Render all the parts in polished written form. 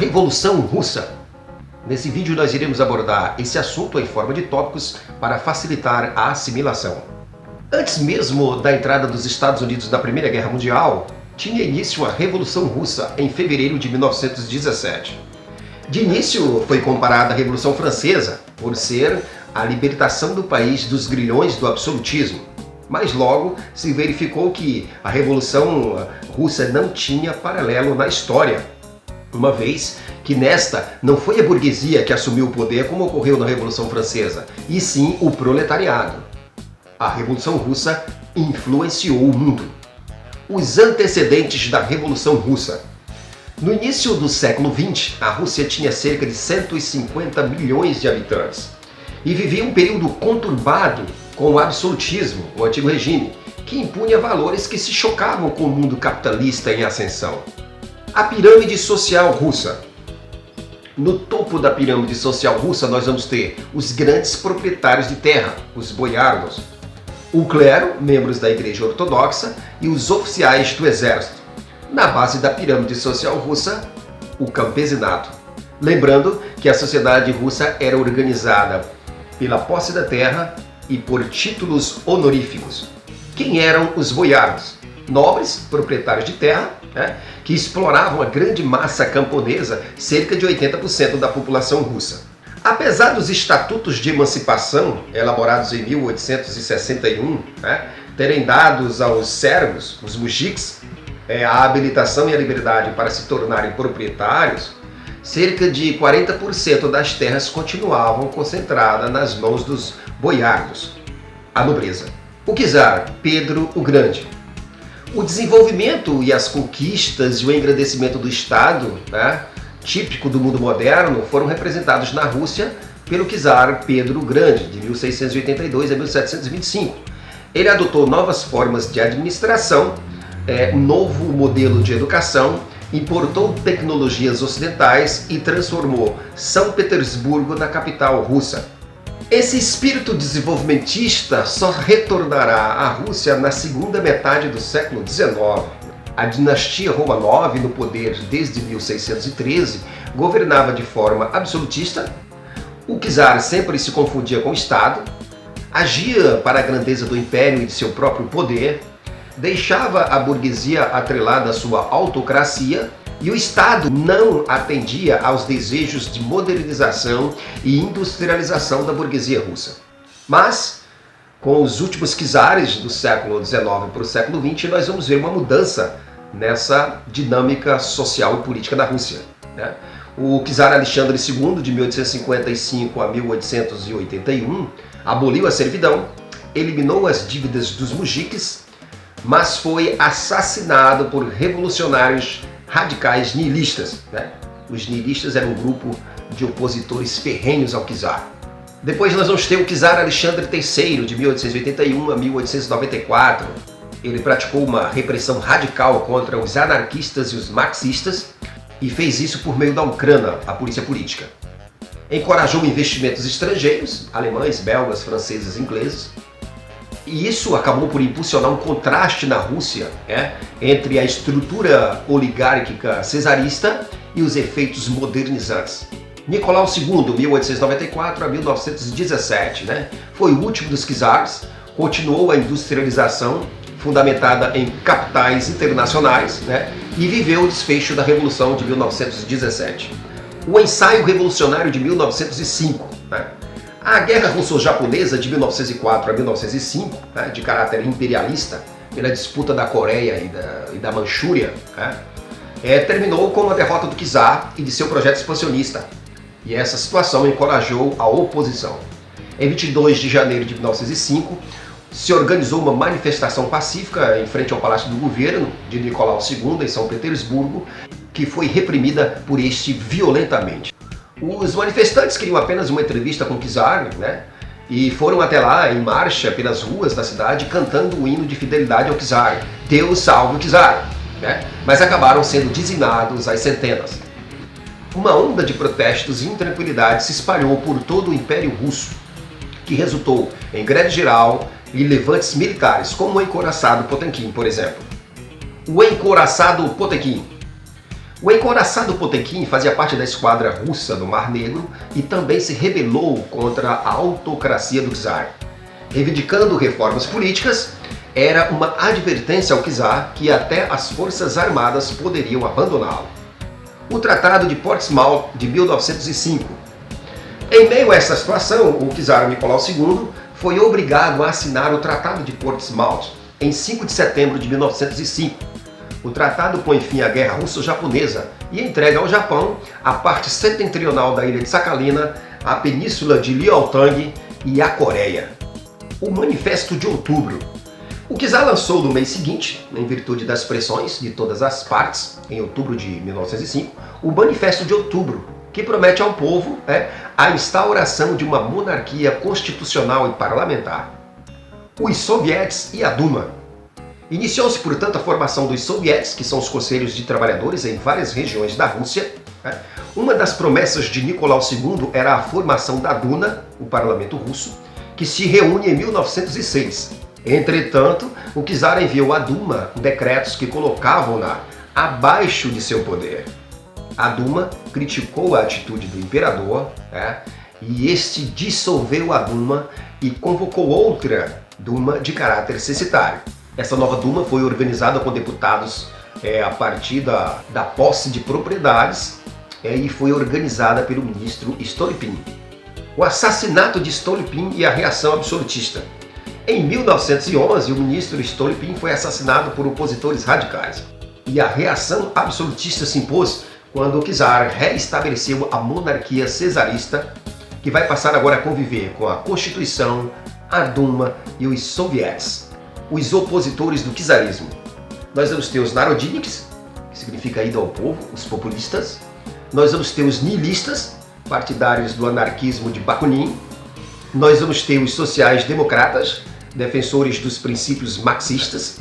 Revolução Russa. Nesse vídeo nós iremos abordar esse assunto em forma de tópicos para facilitar a assimilação. Antes mesmo da entrada dos Estados Unidos na Primeira Guerra Mundial, tinha início a Revolução Russa em fevereiro de 1917. De início foi comparada à Revolução Francesa, por ser a libertação do país dos grilhões do absolutismo. Mas logo se verificou que a Revolução Russa não tinha paralelo na história, uma vez que nesta não foi a burguesia que assumiu o poder como ocorreu na Revolução Francesa, e sim o proletariado. A Revolução Russa influenciou o mundo. Os antecedentes da Revolução Russa. No início do século XX, a Rússia tinha cerca de 150 milhões de habitantes e vivia um período conturbado com o absolutismo, o antigo regime, que impunha valores que se chocavam com o mundo capitalista em ascensão. A pirâmide social russa. No topo da pirâmide social russa nós vamos ter os grandes proprietários de terra, os boiardos, o clero, membros da Igreja Ortodoxa e os oficiais do exército. Na base da pirâmide social russa, o campesinato. Lembrando que a sociedade russa era organizada pela posse da terra e por títulos honoríficos. Quem eram os boiardos? Nobres, proprietários de terra, que exploravam a grande massa camponesa, cerca de 80% da população russa. Apesar dos estatutos de emancipação, elaborados em 1861, terem dados aos servos, os mujiks, a habilitação e a liberdade para se tornarem proprietários, cerca de 40% das terras continuavam concentradas nas mãos dos boiardos, a nobreza. O czar Pedro o Grande. O desenvolvimento e as conquistas e o engrandecimento do Estado, típico do mundo moderno, foram representados na Rússia pelo czar Pedro o Grande, de 1682 a 1725. Ele adotou novas formas de administração, um novo modelo de educação, importou tecnologias ocidentais e transformou São Petersburgo na capital russa. Esse espírito desenvolvimentista só retornará à Rússia na segunda metade do século XIX. A dinastia Romanov, no poder desde 1613, governava de forma absolutista. O czar sempre se confundia com o Estado, agia para a grandeza do império e de seu próprio poder, deixava a burguesia atrelada à sua autocracia, e o Estado não atendia aos desejos de modernização e industrialização da burguesia russa. Mas, com os últimos czares do século XIX para o século XX, nós vamos ver uma mudança nessa dinâmica social e política da Rússia. O czar Alexandre II, de 1855 a 1881, aboliu a servidão, eliminou as dívidas dos mujiques, mas foi assassinado por revolucionários radicais nihilistas. Os nihilistas eram um grupo de opositores ferrenhos ao czar. Depois nós vamos ter o czar Alexandre III, de 1881 a 1894. Ele praticou uma repressão radical contra os anarquistas e os marxistas e fez isso por meio da Ucrânia, a polícia política. Encorajou investimentos estrangeiros, alemães, belgas, franceses e ingleses. E isso acabou por impulsionar um contraste na Rússia entre a estrutura oligárquica cesarista e os efeitos modernizantes. Nicolau II, 1894 a 1917, foi o último dos czares, continuou a industrialização fundamentada em capitais internacionais e viveu o desfecho da Revolução de 1917. O ensaio revolucionário de 1905, a Guerra Russo-Japonesa de 1904 a 1905, de caráter imperialista, pela disputa da Coreia e da Manchúria, terminou com a derrota do czar e de seu projeto expansionista. E essa situação encorajou a oposição. Em 22 de janeiro de 1905, se organizou uma manifestação pacífica em frente ao Palácio do Governo de Nicolau II, em São Petersburgo, que foi reprimida por este violentamente. Os manifestantes queriam apenas uma entrevista com o czar, e foram até lá em marcha pelas ruas da cidade cantando o hino de fidelidade ao czar, Deus salve o czar, mas acabaram sendo dizimados às centenas. Uma onda de protestos e intranquilidade se espalhou por todo o Império Russo, que resultou em greve geral e levantes militares, como o encouraçado Potemkin, por exemplo. O encouraçado Potemkin. O encouraçado Potemkin fazia parte da esquadra russa no Mar Negro e também se rebelou contra a autocracia do czar. Reivindicando reformas políticas, era uma advertência ao czar que até as forças armadas poderiam abandoná-lo. O Tratado de Portsmouth de 1905. Em meio a essa situação, o czar Nicolau II foi obrigado a assinar o Tratado de Portsmouth em 5 de setembro de 1905. O tratado põe fim à Guerra Russo-Japonesa e entrega ao Japão a parte setentrional da ilha de Sakhalina, a península de Liaotang e a Coreia. O Manifesto de Outubro. O czar lançou no mês seguinte, em virtude das pressões de todas as partes, em outubro de 1905, o Manifesto de Outubro, que promete ao povo a instauração de uma monarquia constitucional e parlamentar. Os soviets e a Duma. Iniciou-se, portanto, a formação dos soviets, que são os conselhos de trabalhadores em várias regiões da Rússia. Uma das promessas de Nicolau II era a formação da Duma, o parlamento russo, que se reúne em 1906. Entretanto, o czar enviou à Duma decretos que colocavam-na abaixo de seu poder. A Duma criticou a atitude do imperador e este dissolveu a Duma e convocou outra Duma de caráter censitário. Essa nova Duma foi organizada com deputados a partir da posse de propriedades e foi organizada pelo ministro Stolypin. O assassinato de Stolypin e a reação absolutista. Em 1911, o ministro Stolypin foi assassinado por opositores radicais. E a reação absolutista se impôs quando o czar reestabeleceu a monarquia cesarista, que vai passar agora a conviver com a Constituição, a Duma e os soviets. Os opositores do czarismo. Nós vamos ter os narodniks, que significa ida ao povo, os populistas. Nós vamos ter os nihilistas, partidários do anarquismo de Bakunin. Nós vamos ter os sociais-democratas, defensores dos princípios marxistas,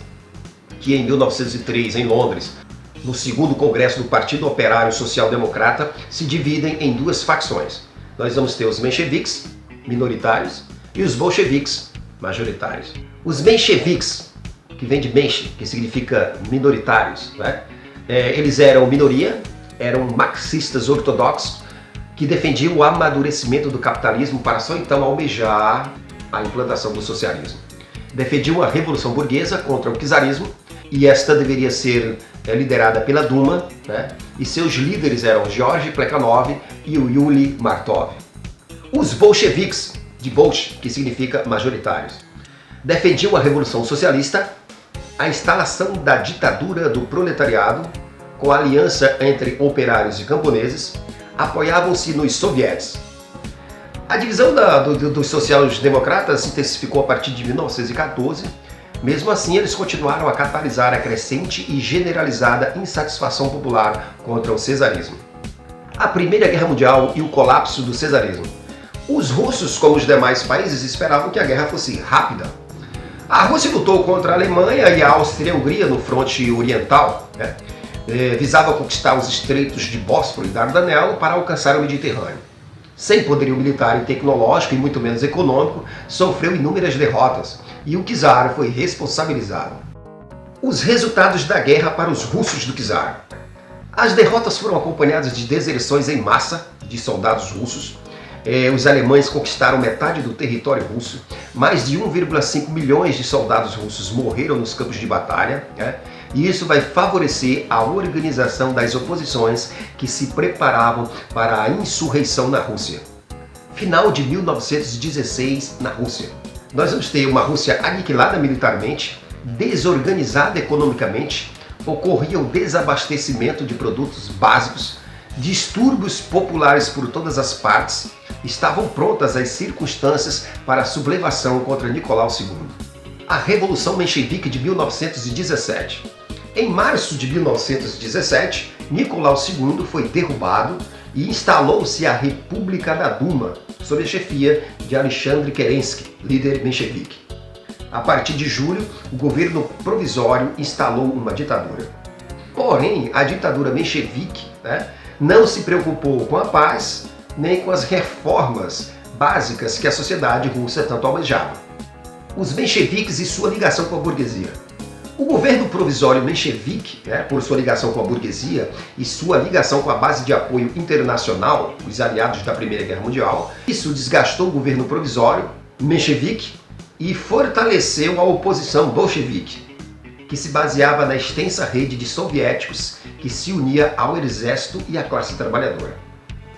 que em 1903, em Londres, no segundo congresso do Partido Operário Social-Democrata, se dividem em duas facções. Nós vamos ter os mencheviques, minoritários, e os bolcheviques, majoritários. Os mencheviques, que vem de menche, que significa minoritários, eles eram minoria, eram marxistas ortodoxos, que defendiam o amadurecimento do capitalismo para só então almejar a implantação do socialismo. Defendiam a revolução burguesa contra o czarismo, e esta deveria ser liderada pela Duma, e seus líderes eram Georgy Plekhanov e o Yuri Martov. Os bolcheviques, de Bolsh, que significa majoritários, defendiam a Revolução Socialista, a instalação da ditadura do proletariado, com a aliança entre operários e camponeses, apoiavam-se nos soviets. A divisão dos sociais-democratas se intensificou a partir de 1914, mesmo assim eles continuaram a catalisar a crescente e generalizada insatisfação popular contra o cesarismo. A Primeira Guerra Mundial e o colapso do cesarismo. Os russos, como os demais países, esperavam que a guerra fosse rápida. A Rússia lutou contra a Alemanha e a Áustria-Hungria no fronte oriental, visava conquistar os estreitos de Bósforo e Dardanelo para alcançar o Mediterrâneo. Sem poderio militar e tecnológico, e muito menos econômico, sofreu inúmeras derrotas, e o czar foi responsabilizado. Os resultados da guerra para os russos do czar. As derrotas foram acompanhadas de deserções em massa de soldados russos. Os alemães conquistaram metade do território russo, mais de 1,5 milhões de soldados russos morreram nos campos de batalha, e isso vai favorecer a organização das oposições que se preparavam para a insurreição na Rússia. Final de 1916 na Rússia. Nós vamos ter uma Rússia aniquilada militarmente, desorganizada economicamente, ocorria o desabastecimento de produtos básicos, distúrbios populares por todas as partes, estavam prontas as circunstâncias para a sublevação contra Nicolau II. A Revolução Menchevique de 1917. Em março de 1917, Nicolau II foi derrubado e instalou-se a República da Duma, sob a chefia de Alexandre Kerensky, líder menchevique. A partir de julho, o governo provisório instalou uma ditadura. Porém, a ditadura menchevique não se preocupou com a paz, nem com as reformas básicas que a sociedade russa tanto almejava. Os mencheviques e sua ligação com a burguesia. O governo provisório menchevique, por sua ligação com a burguesia e sua ligação com a base de apoio internacional, os aliados da Primeira Guerra Mundial, isso desgastou o governo provisório menchevique e fortaleceu a oposição bolchevique, que se baseava na extensa rede de soviéticos que se unia ao exército e à classe trabalhadora.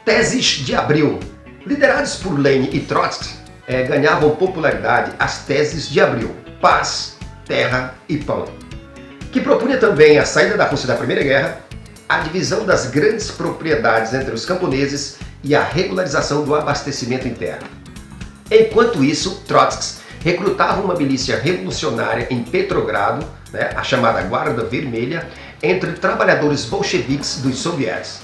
Teses de abril. Liderados por Lenin e Trotsky, ganhavam popularidade as teses de abril: paz, terra e pão, que propunha também a saída da Rússia da Primeira Guerra, a divisão das grandes propriedades entre os camponeses e a regularização do abastecimento interno. Enquanto isso, Trotsky recrutava uma milícia revolucionária em Petrogrado, a chamada Guarda Vermelha, entre trabalhadores bolcheviques dos soviéticos.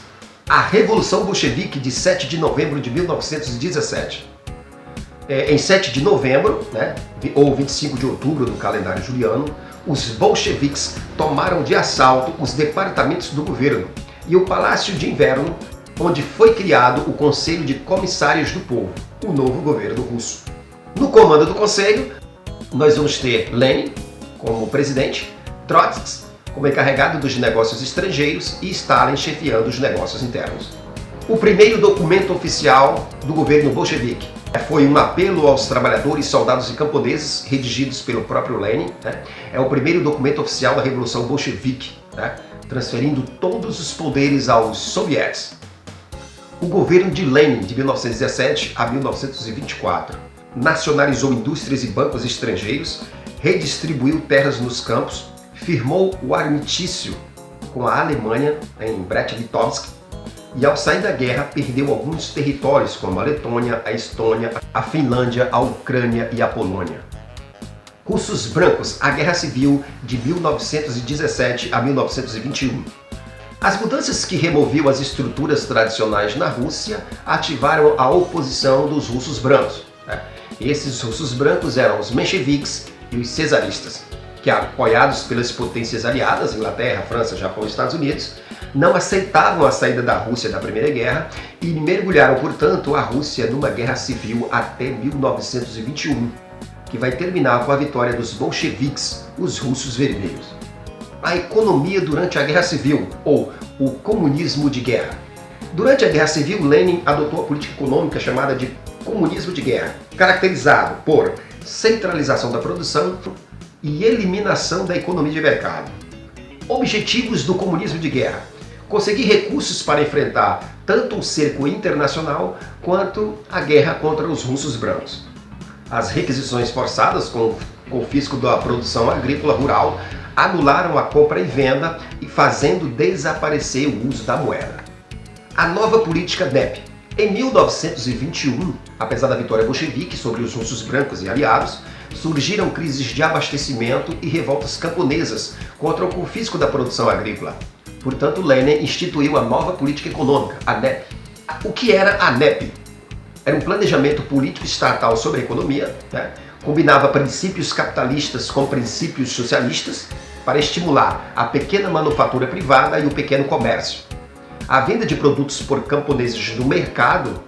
A Revolução Bolchevique de 7 de novembro de 1917. Em 7 de novembro, ou 25 de outubro do calendário juliano, os bolcheviques tomaram de assalto os departamentos do governo e o Palácio de Inverno, onde foi criado o Conselho de Comissários do Povo, o novo governo russo. No comando do Conselho, nós vamos ter Lenin como presidente, Trotsky como encarregado dos negócios estrangeiros e Stalin chefiando os negócios internos. O primeiro documento oficial do governo bolchevique foi um apelo aos trabalhadores, soldados e camponeses, redigidos pelo próprio Lenin. É o primeiro documento oficial da Revolução Bolchevique, transferindo todos os poderes aos soviéticos. O governo de Lenin, de 1917 a 1924, nacionalizou indústrias e bancos estrangeiros, redistribuiu terras nos campos, firmou o armistício com a Alemanha em Brest-Litovsk e, ao sair da guerra, perdeu alguns territórios como a Letônia, a Estônia, a Finlândia, a Ucrânia e a Polônia. Russos brancos, a Guerra Civil de 1917 a 1921. As mudanças que removiam as estruturas tradicionais na Rússia ativaram a oposição dos russos brancos. Esses russos brancos eram os mencheviques e os cesaristas, que, apoiados pelas potências aliadas, Inglaterra, França, Japão e Estados Unidos, não aceitavam a saída da Rússia da Primeira Guerra e mergulharam, portanto, a Rússia numa guerra civil até 1921, que vai terminar com a vitória dos bolcheviques, os russos vermelhos. A economia durante a Guerra Civil, ou o comunismo de guerra. Durante a Guerra Civil, Lenin adotou a política econômica chamada de comunismo de guerra, caracterizado por centralização da produção e eliminação da economia de mercado. Objetivos do comunismo de guerra: conseguir recursos para enfrentar tanto o cerco internacional quanto a guerra contra os russos brancos. As requisições forçadas com o confisco da produção agrícola rural anularam a compra e venda e fazendo desaparecer o uso da moeda. A nova política NEP. Em 1921, apesar da vitória bolchevique sobre os russos brancos e aliados, surgiram crises de abastecimento e revoltas camponesas contra o confisco da produção agrícola. Portanto, Lenin instituiu a nova política econômica, a NEP. O que era a NEP? Era um planejamento político estatal sobre a economia, combinava princípios capitalistas com princípios socialistas para estimular a pequena manufatura privada e o pequeno comércio. A venda de produtos por camponeses no mercado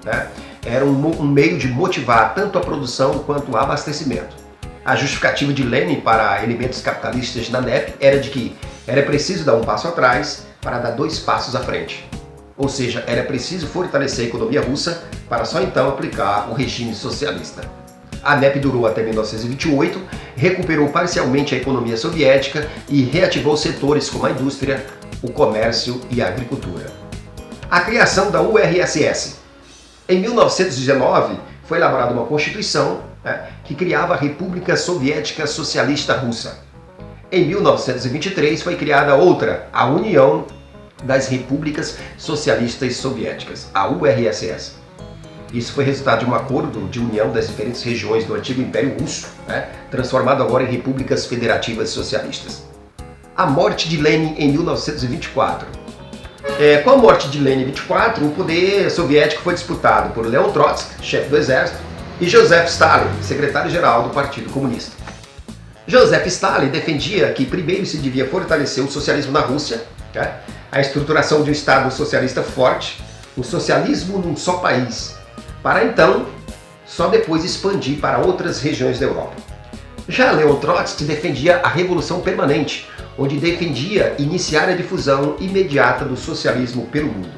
era um meio de motivar tanto a produção quanto o abastecimento. A justificativa de Lenin para elementos capitalistas na NEP era de que era preciso dar um passo atrás para dar dois passos à frente. Ou seja, era preciso fortalecer a economia russa para só então aplicar o regime socialista. A NEP durou até 1928, recuperou parcialmente a economia soviética e reativou setores como a indústria, o comércio e a agricultura. A criação da URSS. Em 1919, foi elaborada uma Constituição que criava a República Soviética Socialista Russa. Em 1923, foi criada outra, a União das Repúblicas Socialistas Soviéticas, a URSS. Isso foi resultado de um acordo de união das diferentes regiões do antigo Império Russo, transformado agora em repúblicas federativas socialistas. A morte de Lenin em 1924. Com a morte de Lenin em 1924, o poder soviético foi disputado por Leon Trotsky, chefe do exército, e Joseph Stalin, secretário-geral do Partido Comunista. Joseph Stalin defendia que primeiro se devia fortalecer o socialismo na Rússia, a estruturação de um Estado socialista forte, o socialismo num só país, para então, só depois expandir para outras regiões da Europa. Já Leon Trotsky defendia a revolução permanente, onde defendia iniciar a difusão imediata do socialismo pelo mundo.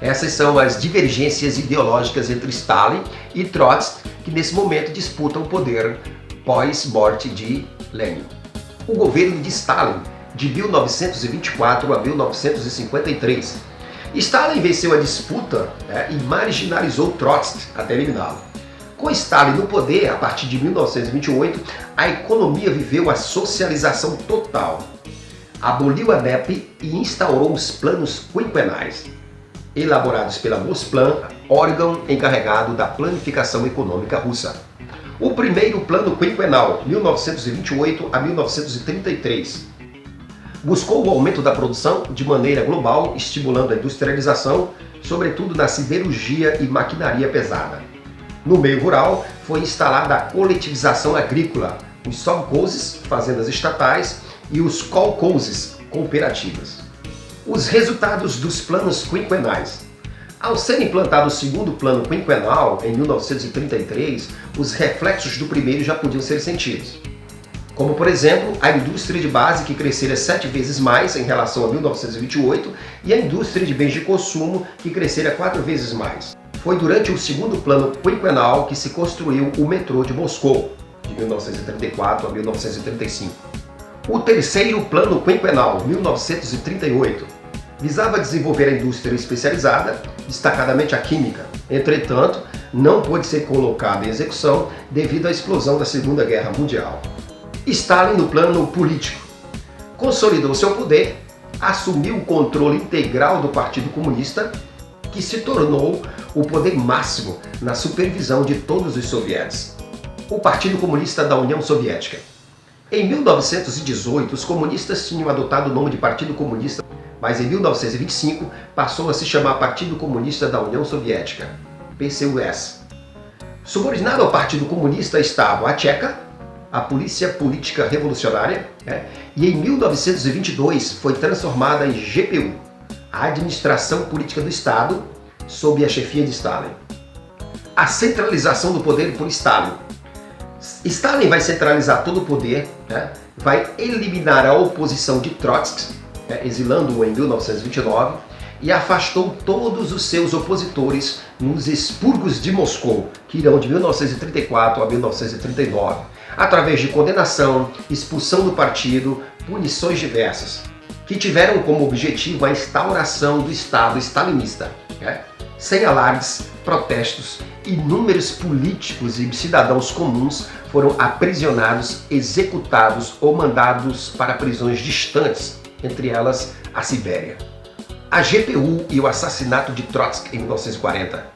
Essas são as divergências ideológicas entre Stalin e Trotsky, que nesse momento disputam o poder pós-morte de Lenin. O governo de Stalin, de 1924 a 1953. Stalin venceu a disputa e marginalizou Trotsky até eliminá-lo. Com Stalin no poder, a partir de 1928, a economia viveu a socialização total. Aboliu a NEP e instaurou os planos quinquenais, elaborados pela Gosplan, órgão encarregado da planificação econômica russa. O primeiro plano quinquenal, 1928 a 1933, buscou o aumento da produção de maneira global, estimulando a industrialização, sobretudo na siderurgia e maquinaria pesada. No meio rural, foi instalada a coletivização agrícola, os sovkhozes, fazendas estatais, e os kolkhozes, cooperativas. Os resultados dos planos quinquenais. Ao ser implantado o segundo plano quinquenal, em 1933, os reflexos do primeiro já podiam ser sentidos. Como, por exemplo, a indústria de base, que crescera 7 vezes mais em relação a 1928, e a indústria de bens de consumo, que crescera 4 vezes mais. Foi durante o segundo plano quinquenal que se construiu o metrô de Moscou, de 1934 a 1935. O terceiro plano quinquenal, 1938, visava desenvolver a indústria especializada, destacadamente a química. Entretanto, não pôde ser colocada em execução devido à explosão da Segunda Guerra Mundial. Stalin, no plano político, consolidou seu poder, assumiu o controle integral do Partido Comunista, que se tornou o poder máximo na supervisão de todos os sovietes. O Partido Comunista da União Soviética. Em 1918, os comunistas tinham adotado o nome de Partido Comunista, mas em 1925 passou a se chamar Partido Comunista da União Soviética, PCUS. Subordinado ao Partido Comunista estavam a Tcheca, a Polícia Política Revolucionária, e em 1922 foi transformada em GPU, a Administração Política do Estado, sob a chefia de Stalin. A centralização do poder por Stalin. Stalin vai centralizar todo o poder, vai eliminar a oposição de Trotsky, exilando-o em 1929, e afastou todos os seus opositores nos expurgos de Moscou, que irão de 1934 a 1939, através de condenação, expulsão do partido, punições diversas, que tiveram como objetivo a instauração do Estado stalinista. Sem alardes, protestos, inúmeros políticos e cidadãos comuns foram aprisionados, executados ou mandados para prisões distantes, entre elas a Sibéria. A GPU e o assassinato de Trotsky em 1940.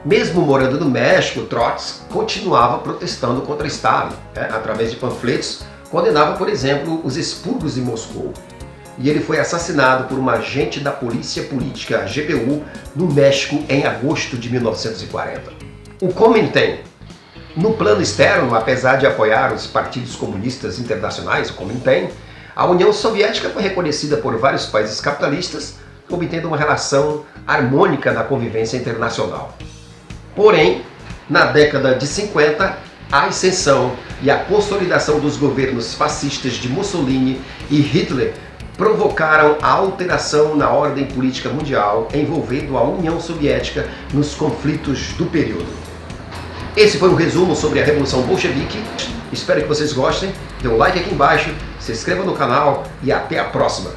Mesmo morando no México, Trotsky continuava protestando contra Stalin, através de panfletos, condenava, por exemplo, os expurgos de Moscou. E ele foi assassinado por um agente da Polícia Política GPU no México em agosto de 1940. O Comintern. No plano externo, apesar de apoiar os partidos comunistas internacionais, o Comintern, a União Soviética foi reconhecida por vários países capitalistas, obtendo uma relação harmônica na convivência internacional. Porém, na década de 50, a ascensão e a consolidação dos governos fascistas de Mussolini e Hitler provocaram a alteração na ordem política mundial, envolvendo a União Soviética nos conflitos do período. Esse foi um resumo sobre a Revolução Bolchevique. Espero que vocês gostem. Dê um like aqui embaixo, se inscreva no canal e até a próxima!